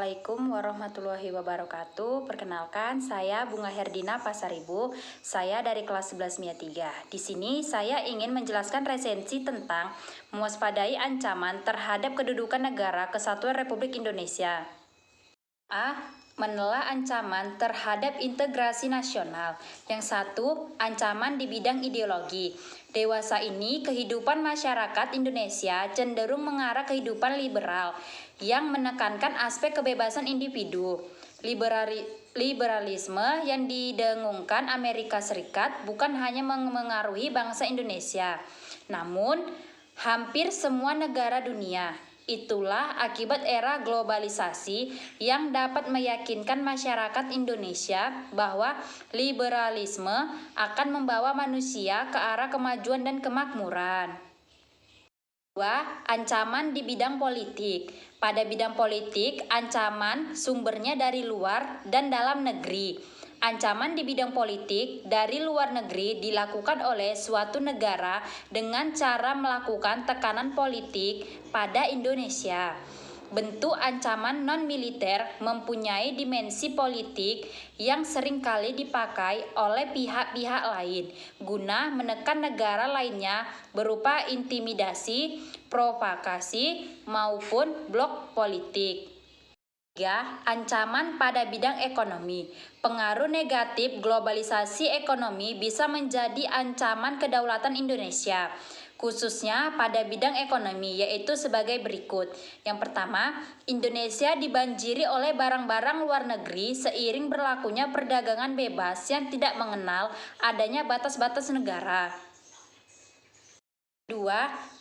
Assalamualaikum warahmatullahi wabarakatuh. Perkenalkan, saya Bunga Herdina Pasaribu. Saya dari kelas 11 MIA 3. Di sini saya ingin menjelaskan resensi tentang mewaspadai ancaman terhadap kedudukan negara kesatuan Republik Indonesia. A. Menelaah ancaman terhadap integrasi nasional. Yang satu, ancaman di bidang ideologi. Dewasa ini, kehidupan masyarakat Indonesia cenderung mengarah kehidupan liberal yang menekankan aspek kebebasan individu. Liberalisme yang didengungkan Amerika Serikat bukan hanya mengaruhi bangsa Indonesia, namun hampir semua negara dunia. Itulah akibat era globalisasi yang dapat meyakinkan masyarakat Indonesia bahwa liberalisme akan membawa manusia ke arah kemajuan dan kemakmuran. 2. Ancaman di bidang politik. Pada bidang politik, ancaman sumbernya dari luar dan dalam negeri. Ancaman di bidang politik dari luar negeri dilakukan oleh suatu negara dengan cara melakukan tekanan politik pada Indonesia. Bentuk ancaman non-militer mempunyai dimensi politik yang seringkali dipakai oleh pihak-pihak lain guna menekan negara lainnya berupa intimidasi, provokasi, maupun blok politik. 3. Ancaman pada bidang ekonomi. Pengaruh negatif globalisasi ekonomi bisa menjadi ancaman kedaulatan Indonesia, khususnya pada bidang ekonomi, yaitu sebagai berikut. Yang pertama, Indonesia dibanjiri oleh barang-barang luar negeri seiring berlakunya perdagangan bebas yang tidak mengenal adanya batas-batas negara. 2.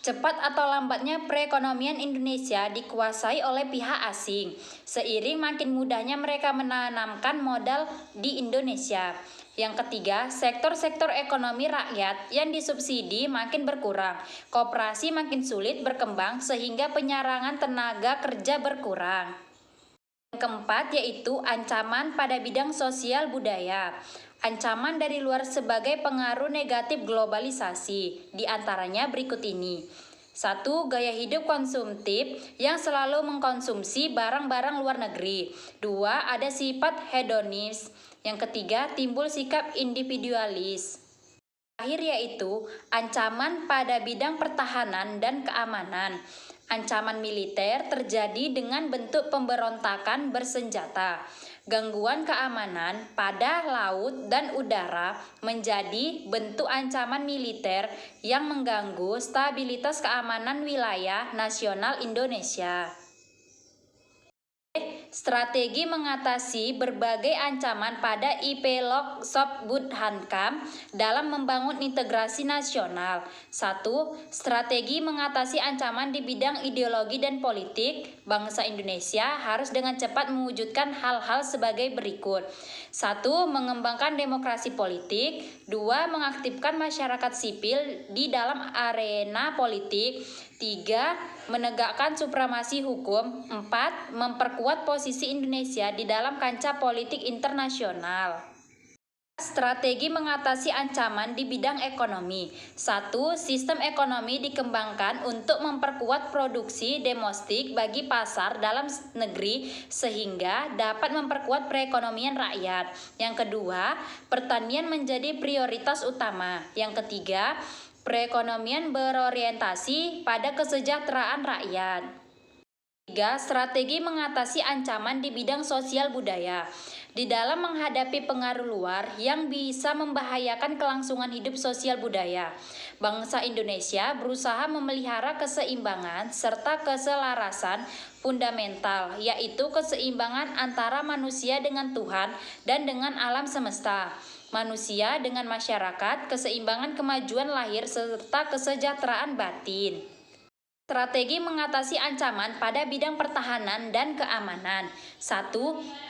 Cepat atau lambatnya perekonomian Indonesia dikuasai oleh pihak asing, seiring makin mudahnya mereka menanamkan modal di Indonesia. Yang ketiga, sektor-sektor ekonomi rakyat yang disubsidi makin berkurang, koperasi makin sulit berkembang sehingga penyarangan tenaga kerja berkurang. Yang keempat yaitu ancaman pada bidang sosial budaya. Ancaman dari luar sebagai pengaruh negatif globalisasi, di antaranya berikut ini. 1. Gaya hidup konsumtif yang selalu mengkonsumsi barang-barang luar negeri. 2. Ada sifat hedonis. Yang ketiga, timbul sikap individualis. Terakhir yaitu ancaman pada bidang pertahanan dan keamanan. Ancaman militer terjadi dengan bentuk pemberontakan bersenjata. Gangguan keamanan pada laut dan udara menjadi bentuk ancaman militer yang mengganggu stabilitas keamanan wilayah nasional Indonesia. Strategi mengatasi berbagai ancaman pada IPLOG Sobudhankam dalam membangun integrasi nasional. 1. Strategi mengatasi ancaman di bidang ideologi dan politik. Bangsa Indonesia harus dengan cepat mewujudkan hal-hal sebagai berikut. 1. Mengembangkan demokrasi politik. 2. Mengaktifkan masyarakat sipil di dalam arena politik. 3. Menegakkan supremasi hukum. 4. Memperkuat posisi Indonesia di dalam kancah politik internasional. Strategi mengatasi ancaman di bidang ekonomi. 1. Sistem ekonomi dikembangkan untuk memperkuat produksi domestik bagi pasar dalam negeri sehingga dapat memperkuat perekonomian rakyat. Yang kedua, pertanian menjadi prioritas utama. Yang ketiga, perekonomian berorientasi pada kesejahteraan rakyat. 3. Strategi mengatasi ancaman di bidang sosial budaya. Di dalam menghadapi pengaruh luar yang bisa membahayakan kelangsungan hidup sosial budaya, bangsa Indonesia berusaha memelihara keseimbangan serta keselarasan fundamental, yaitu keseimbangan antara manusia dengan Tuhan dan dengan alam semesta, manusia dengan masyarakat, keseimbangan kemajuan lahir serta kesejahteraan batin. Strategi mengatasi ancaman pada bidang pertahanan dan keamanan. 1.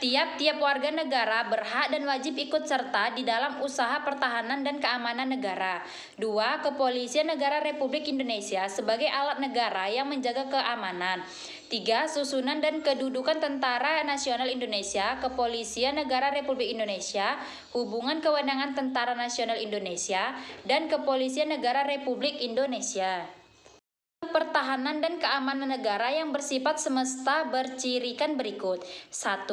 Tiap-tiap warga negara berhak dan wajib ikut serta di dalam usaha pertahanan dan keamanan negara. 2. Kepolisian Negara Republik Indonesia sebagai alat negara yang menjaga keamanan. 3. Susunan dan kedudukan Tentara Nasional Indonesia, Kepolisian Negara Republik Indonesia, hubungan kewenangan Tentara Nasional Indonesia, dan Kepolisian Negara Republik Indonesia. pertahanan dan keamanan negara yang bersifat semesta bercirikan berikut. 1.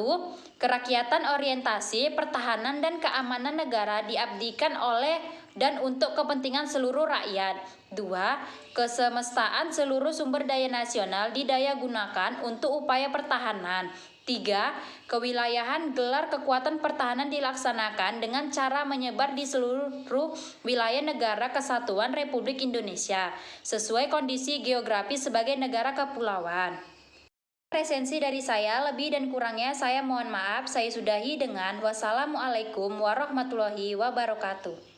Kerakyatan orientasi pertahanan dan keamanan negara diabdikan oleh dan untuk kepentingan seluruh rakyat. 2. Kesemestaan seluruh sumber daya nasional didaya gunakan untuk upaya pertahanan. 3. Kewilayahan gelar kekuatan pertahanan dilaksanakan dengan cara menyebar di seluruh wilayah negara kesatuan Republik Indonesia sesuai kondisi geografis sebagai negara kepulauan. Resensi dari saya, lebih dan kurangnya saya mohon maaf. Saya sudahi dengan wassalamualaikum warahmatullahi wabarakatuh.